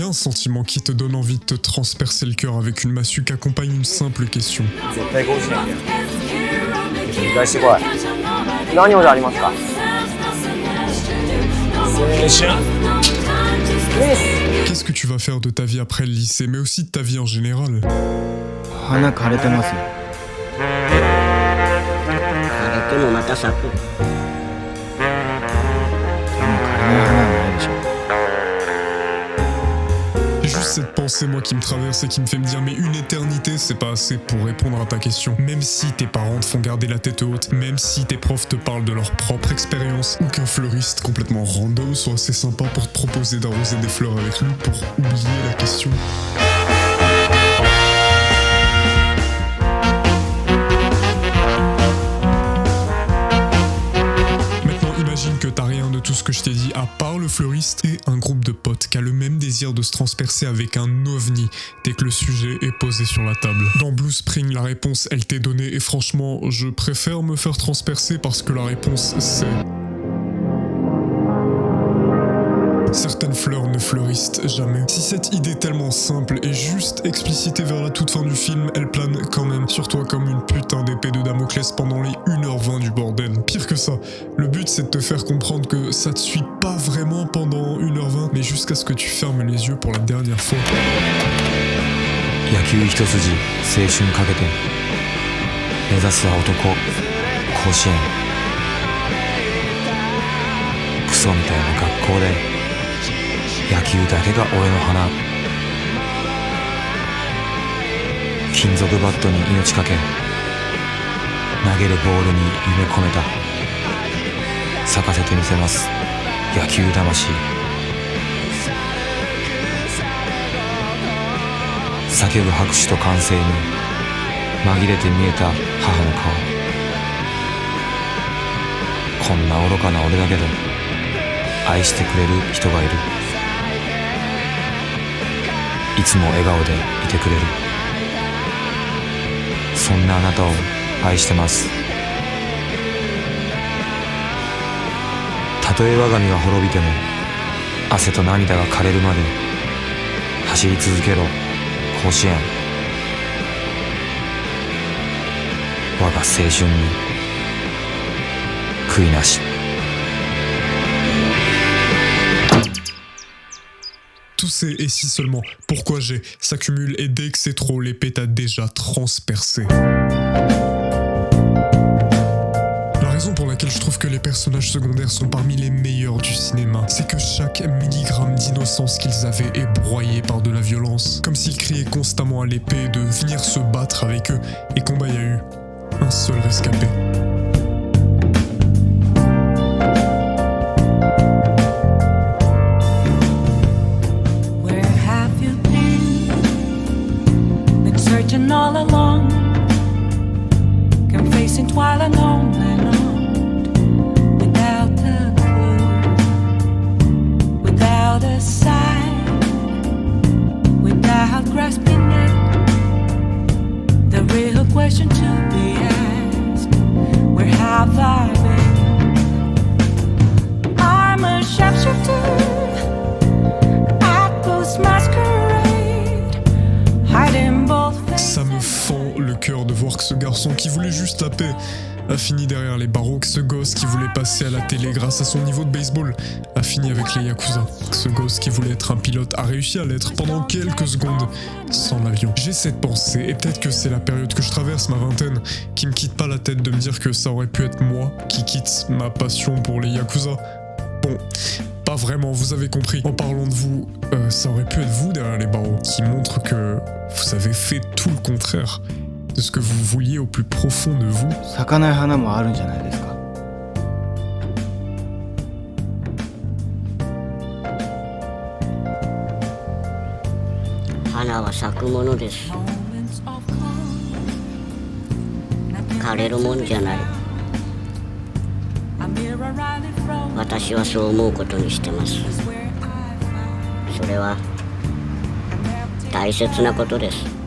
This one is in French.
y a un sentiment qui te donne envie de te transpercer le cœur avec une massue qu'accompagne une simple question. 絶対甲子園で見返してこい。何をありますか？青春。Qu'est-ce que tu vas faire de ta vie après le lycée, mais aussi de ta vie en général? 花枯れてますよ。枯れてもまた咲く。でも枯れない花はないでしょ。 Juste cette pensée, moi, qui me traverse et qui me fait me dire mais une éternité, c'est pas assez pour répondre à ta question. Même si tes parents te font garder la tête haute, même si tes profs te parlent de leur propre expérience, ou qu'un fleuriste complètement random soit assez sympa pour te proposer d'arroser des fleurs avec lui pour oublier la question. Imagine que t'as rien de tout ce que je t'ai dit à part le fleuriste et un groupe de potes qui a le même désir de se transpercer avec un ovni dès que le sujet est posé sur la table. Dans Blue Spring, la réponse elle t'est donnée et franchement, je préfère me faire transpercer parce que la réponse c'est... Certaines fleurs ne fleurissent jamais. Si cette idée tellement simple est juste explicitée vers la toute fin du film, elle plane quand même sur toi comme une putain d'épée de Damoclès pendant les 1h20 du bordel. Pire que ça, le but c'est de te faire comprendre que ça te suit pas vraiment pendant 1h20, mais jusqu'à ce que tu fermes les yeux pour la dernière fois. 野球一筋青春かけて目指すは男甲子園クソみたいな学校で野球だけが俺の花金属バットに命かけ投げるボールに夢込めた咲かせてみせます野球魂叫ぶ拍手と歓声に紛れて見えた母の顔こんな愚かな俺だけど愛してくれる人がいるいつも笑顔でいてくれるそんなあなたを愛してますたとえ我が身が滅びても汗と涙が枯れるまで走り続けろ甲子園我が青春に悔いなし Tous ces et si seulement, pourquoi j'ai, s'accumule et dès que c'est trop, l'épée t'a déjà transpercé. La raison pour laquelle je trouve que les personnages secondaires sont parmi les meilleurs du cinéma, c'est que chaque milligramme d'innocence qu'ils avaient est broyé par de la violence, comme s'ils criaient constamment à l'épée de venir se battre avec eux, et combat y a eu un seul rescapé. All along, confessing twilight on and on, without a clue, without a sign, without grasping it. The real question to be asked: where have I been? I'm a sharpshooter at Ghost Masquerade, hiding both. Ça me fend le cœur de voir que ce garçon qui voulait juste la paix a fini derrière les barreaux, que ce gosse qui voulait passer à la télé grâce à son niveau de baseball a fini avec les Yakuza, que ce gosse qui voulait être un pilote a réussi à l'être pendant quelques secondes sans l'avion. J'ai cette pensée, et peut-être que c'est la période que je traverse, ma vingtaine, qui me quitte pas la tête de me dire que ça aurait pu être moi qui quitte ma passion pour les Yakuza. Bon, pas vraiment, vous avez compris. En parlant de vous, ça aurait pu être vous derrière les barreaux, qui montre que vous avez fait tout le contraire de ce que vous vouliez au plus profond de vous. 咲かない花もあるんじゃないですか。花は咲くものです。枯れるもんじゃない。私はそう思うことにしてます。それは大切なことです。